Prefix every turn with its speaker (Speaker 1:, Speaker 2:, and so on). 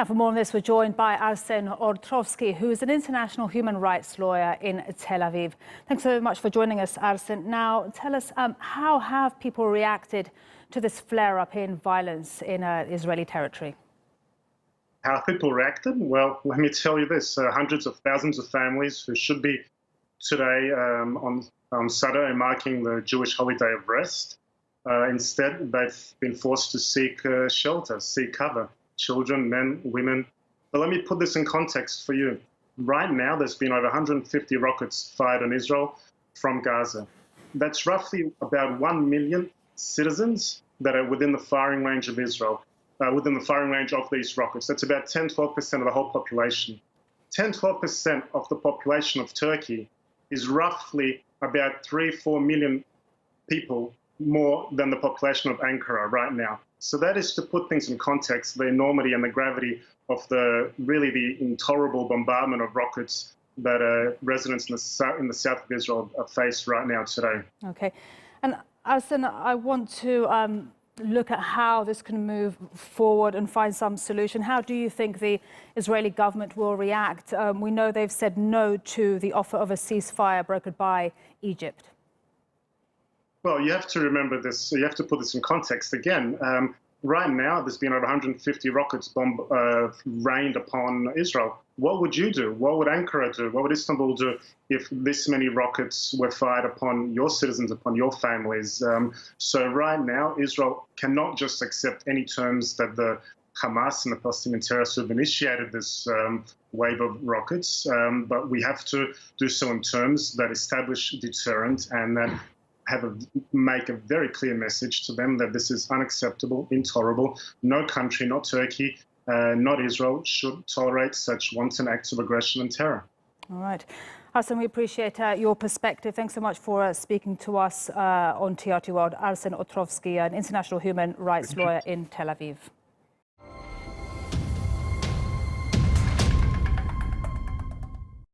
Speaker 1: Now, for more on this, we're joined by Arsen Ostrovsky, who is an international human rights lawyer in Tel Aviv. Thanks so much for joining us, Arsen. Now, tell us, how have people reacted to this flare-up in violence in Israeli territory?
Speaker 2: How people reacted? Well, let me tell you this. Hundreds of thousands of families who should be today on Saturday marking the Jewish holiday of rest. Instead, they've been forced to seek shelter, seek cover. Children, men, women. But let me put this in context for you. Right now, there's been over 150 rockets fired on Israel from Gaza. That's roughly about 1 million citizens that are within the firing range of Israel, within the firing range of these rockets. That's about 10-12% of the whole population. 10-12% of the population of Turkey is roughly about 3-4 million people more than the population of Ankara right now. So that is to put things in context, the enormity and the gravity of the intolerable bombardment of rockets that residents in the south of Israel face right now today.
Speaker 1: Okay. And Arsen, I want to look at how this can move forward and find some solution. How do you think the Israeli government will react? We know they've said no to the offer of a ceasefire brokered by Egypt.
Speaker 2: Well, you have to remember this. You have to put this in context again. Right now, there's been over 150 rockets rained upon Israel. What would you do? What would Ankara do? What would Istanbul do if this many rockets were fired upon your citizens, upon your families? So right now, Israel cannot just accept any terms that the Hamas and the Palestinian terrorists have initiated this wave of rockets, but we have to do so in terms that establish deterrent and that make a very clear message to them that this is unacceptable, intolerable. No country, not Turkey, not Israel, should tolerate such wanton acts of aggression and terror.
Speaker 1: All right. Arsen, we appreciate your perspective. Thanks so much for speaking to us on TRT World. Arsen Ostrovsky, an international human rights lawyer in Tel Aviv.